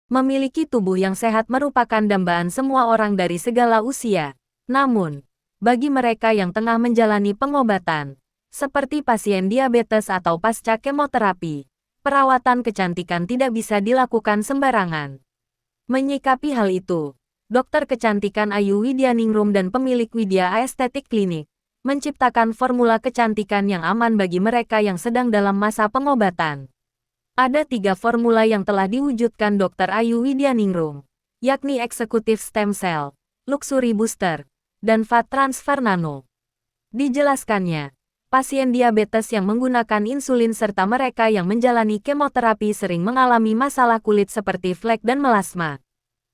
Memiliki tubuh yang sehat merupakan dambaan semua orang dari segala usia. Namun, bagi mereka yang tengah menjalani pengobatan, seperti pasien diabetes atau pasca kemoterapi, perawatan kecantikan tidak bisa dilakukan sembarangan. Menyikapi hal itu, dokter kecantikan Ayu Widyaningrum dan pemilik Widya Aesthetic Clinic menciptakan formula kecantikan yang aman bagi mereka yang sedang dalam masa pengobatan. Ada 3 formula yang telah diwujudkan Dr. Ayu Widyaningrum, yakni Executive Stem Cell, Luxury Booster, dan Fat Transfer Nano. Dijelaskannya, pasien diabetes yang menggunakan insulin serta mereka yang menjalani kemoterapi sering mengalami masalah kulit seperti flek dan melasma.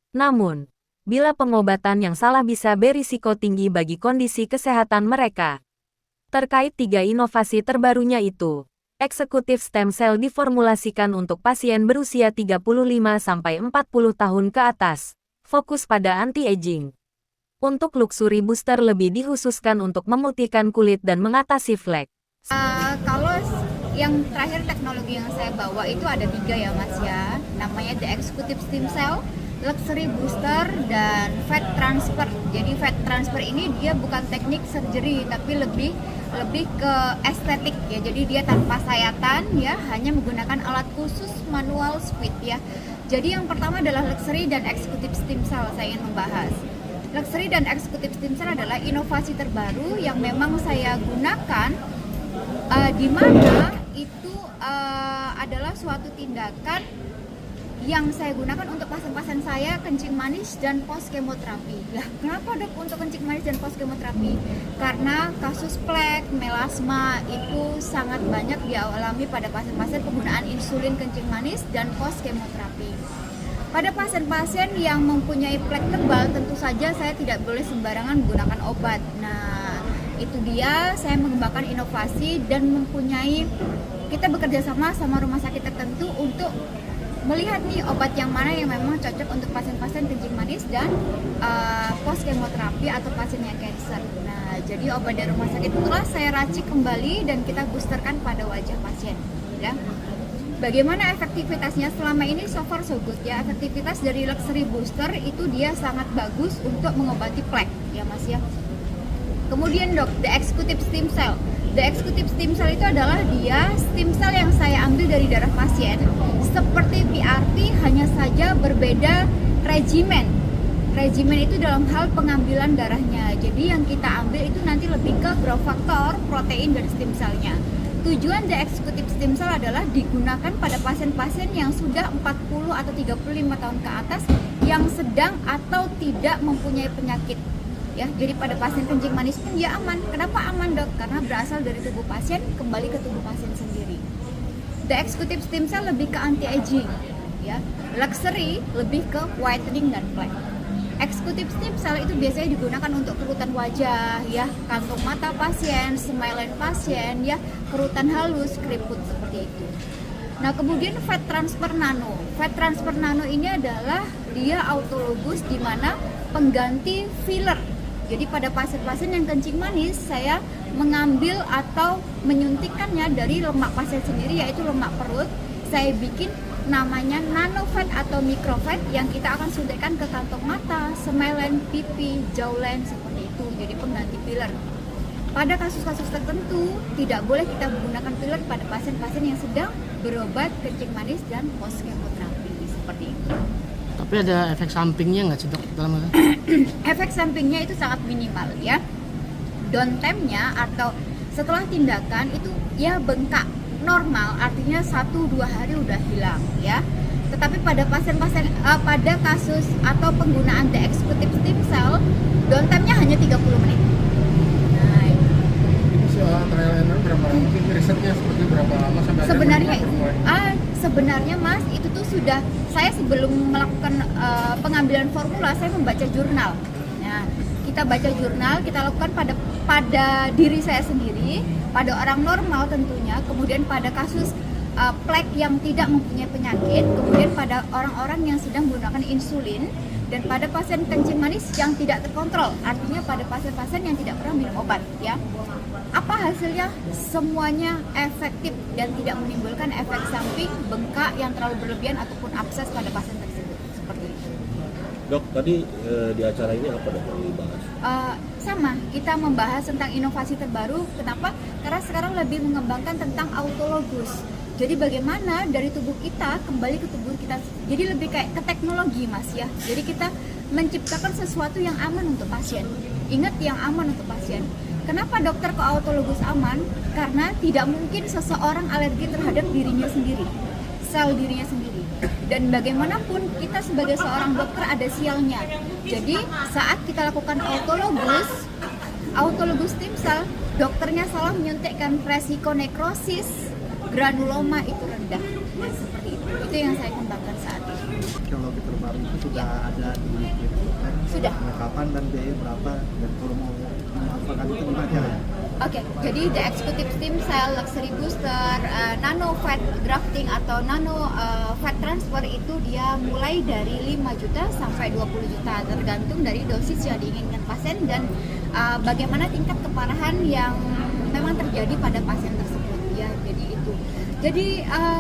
Namun, bila pengobatan yang salah bisa berisiko tinggi bagi kondisi kesehatan mereka. Terkait 3 inovasi terbarunya itu, Executive Stem Cell diformulasikan untuk pasien berusia 35-40 tahun ke atas, fokus pada anti-aging. Untuk Luxury Booster lebih dikhususkan untuk memutihkan kulit dan mengatasi flek. Kalau yang terakhir teknologi yang saya bawa itu ada 3 ya Mas ya, namanya The Executive Stem Cell, Luxury Booster, dan Fat Transfer. Jadi Fat Transfer ini dia bukan teknik surgery tapi lebih ke estetik ya. Jadi dia tanpa sayatan ya, hanya menggunakan alat khusus manual squeeze ya. Jadi yang pertama adalah Luxury dan Executive Stem Cell saya ingin membahas. Luxury dan Executive Stem Cell adalah inovasi terbaru yang memang saya gunakan di mana itu adalah suatu tindakan yang saya gunakan untuk pasien-pasien saya kencing manis dan post kemoterapi. Lah, kenapa dok untuk kencing manis dan post kemoterapi? Karena kasus plek, melasma itu sangat banyak dialami pada pasien-pasien penggunaan insulin kencing manis dan post kemoterapi. Pada pasien-pasien yang mempunyai plek tebal, tentu saja saya tidak boleh sembarangan menggunakan obat. Nah, itu dia saya mengembangkan inovasi dan kita bekerja sama rumah sakit tertentu untuk melihat nih obat yang mana yang memang cocok untuk pasien-pasien kencing manis dan post kemoterapi atau pasien yang cancer. Nah, jadi obat dari rumah sakit itulah saya racik kembali dan kita boosterkan pada wajah pasien. Ya. Bagaimana efektivitasnya selama ini? So far so good ya. Efektivitas dari Luxury Booster itu dia sangat bagus untuk mengobati plek ya Mas ya. Kemudian dok, The Executive Stem Cell. The Executive Stem Cell itu adalah dia stem cell yang saya ambil dari darah pasien. Seperti PRP, hanya saja berbeda regimen. Regimen itu dalam hal pengambilan darahnya. Jadi yang kita ambil itu nanti lebih ke growth factor, protein dari stem cell-nya. Tujuan The Executive Stem Cell adalah digunakan pada pasien-pasien yang sudah 40 atau 35 tahun ke atas yang sedang atau tidak mempunyai penyakit. Ya, jadi pada pasien kencing manis pun dia aman. Kenapa aman dok? Karena berasal dari tubuh pasien kembali ke tubuh pasien sendiri. The Executive Stem Cell lebih ke anti-aging, ya. Luxury lebih ke whitening dan plek. Executive Stem Cell itu biasanya digunakan untuk kerutan wajah, ya, kantong mata pasien, smile pasien, ya, kerutan halus, keriput seperti itu. Nah, kemudian Fat Transfer Nano. Fat Transfer Nano ini adalah dia autologous di mana pengganti filler. Jadi pada pasien-pasien yang kencing manis, saya mengambil atau menyuntikkannya dari lemak pasien sendiri, yaitu lemak perut. Saya bikin namanya nano fat atau micro fat yang kita akan suntikkan ke kantong mata, smile, pipi, jawline seperti itu. Jadi pengganti filler. Pada kasus-kasus tertentu, tidak boleh kita menggunakan filler pada pasien-pasien yang sedang berobat kencing manis dan post kemoterapi seperti itu. Tapi ada efek sampingnya nggak sih dok dalam hal? Efek sampingnya itu sangat minimal ya. Downtime-nya atau setelah tindakan itu ya bengkak normal, artinya 1-2 hari udah hilang ya. Tetapi pada pasien-pasien pada kasus atau penggunaan The Executive Stem Cell, downtime-nya hanya 30 menit. Nah, Soal trial and error berapa? Mungkin risetnya seperti berapa lama sampai sebenarnya Mas itu tuh sudah saya sebelum melakukan pengambilan formula saya membaca jurnal. Nah, kita baca jurnal, kita lakukan pada diri saya sendiri, pada orang normal tentunya, kemudian pada kasus plek yang tidak mempunyai penyakit, kemudian pada orang-orang yang sedang menggunakan insulin, dan pada pasien kencing manis yang tidak terkontrol, artinya pada pasien-pasien yang tidak pernah minum obat ya. Apa hasilnya? Semuanya efektif dan tidak menimbulkan efek samping, bengkak yang terlalu berlebihan ataupun abses pada pasien tersebut. Dok, tadi di acara ini apa dok yang dibahas? Sama, kita membahas tentang inovasi terbaru. Kenapa? Karena sekarang lebih mengembangkan tentang autologus. Jadi bagaimana dari tubuh kita kembali ke tubuh kita. Jadi lebih kayak ke teknologi mas ya. Jadi kita menciptakan sesuatu yang aman untuk pasien. Ingat yang aman untuk pasien. Kenapa dokter ke autologus aman? Karena tidak mungkin seseorang alergi terhadap dirinya sendiri, sel dirinya sendiri. Dan bagaimanapun kita sebagai seorang dokter ada sialnya. Jadi saat kita lakukan autologus stem cell, dokternya salah menyuntikkan, resiko nekrosis, granuloma itu rendah. Dan seperti itu. Itu yang saya kembangkan saat ini. Teknologi terbaru itu sudah ada di Dokter. Sudah. Kapan dan biaya berapa, dan kalau mau memanfaatkan itu gimana caranya? Oke, jadi the executive stem cell luxury booster nano fat grafting atau nano fat transfer itu dia mulai dari 5 juta sampai 20 juta tergantung dari dosis yang diinginkan pasien dan bagaimana tingkat keparahan yang memang terjadi pada pasien tersebut ya. Jadi itu. Jadi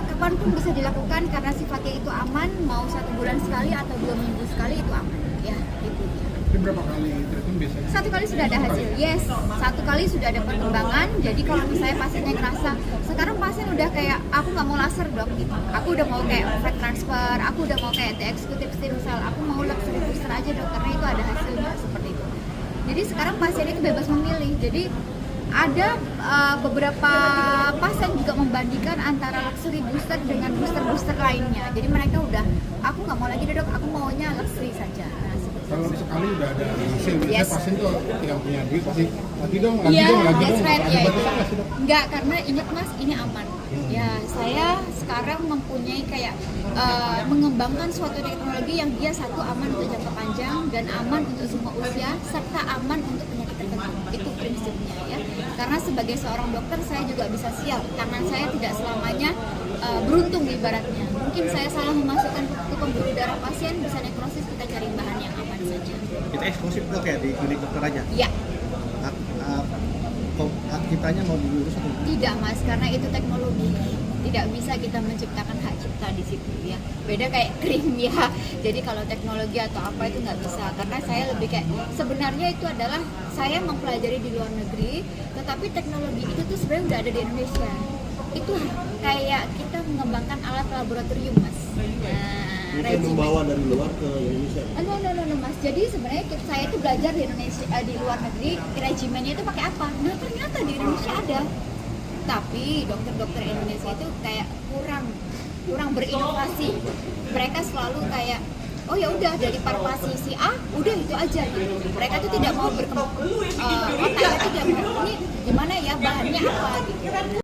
kapanpun bisa dilakukan karena sifatnya itu aman, mau 1 bulan sekali atau 2 minggu sekali itu aman ya. Itu dia. Ini berapa kali treatment biasanya? 1 kali sudah ada hasil, yes. 1 kali sudah ada perkembangan. Jadi kalau misalnya pasiennya ngerasa sekarang pasien udah kayak aku nggak mau laser dok, gitu. Aku udah mau kayak fat transfer, aku udah mau kayak the executive stem cell, aku mau luxury booster aja dok karena itu ada hasilnya seperti itu. Jadi sekarang pasien itu bebas memilih. Jadi ada beberapa pasien juga membandingkan antara luxury booster dengan booster lainnya. Jadi mereka udah, aku nggak mau lagi deh dok, aku maunya luxury saja. Nah, Kalau sekali udah ada hasil, biasanya Yes. pasien tuh yang punya duit pasti lagi dong, Iya, lagi that's dong. right. Ada Ya, batasan nggak sih dok? enggak, karena ingat mas, ini aman. Ya, saya sekarang mempunyai kayak mengembangkan suatu teknologi yang dia satu aman untuk jangka panjang dan aman untuk semua usia serta aman untuk penyakit tertentu. Itu prinsipnya ya. Karena sebagai seorang dokter saya juga bisa sial. Tangan saya tidak selamanya beruntung ibaratnya. Mungkin saya salah memasukkan ke pembuluh darah pasien bisa nekrosis, kita cari bahan yang aman saja. Kita eksklusif dok ya di klinik dokter aja. Ya. Hak kitanya mau diurus atau enggak? Tidak mas, karena itu teknologi. Tidak bisa kita menciptakan hak cipta di situ ya. Beda kayak krim ya. Jadi kalau teknologi atau apa itu nggak bisa. Karena saya lebih kayak sebenarnya itu adalah saya mempelajari di luar negeri, tetapi teknologi itu tuh sebenarnya udah ada di Indonesia. Itu kayak kita mengembangkan alat laboratorium mas. Mungkin regimen. membawa dari luar ke Indonesia. No, mas. Jadi sebenarnya saya itu belajar di Indonesia, di luar negeri, regimennya itu pakai apa? Nah ternyata di Indonesia ada. Tapi dokter-dokter Indonesia itu kayak kurang berinovasi. Mereka selalu kayak oh ya udah dari farmasi si A udah itu aja gitu. Mereka tuh tidak mau berkembang, otaknya tidak mau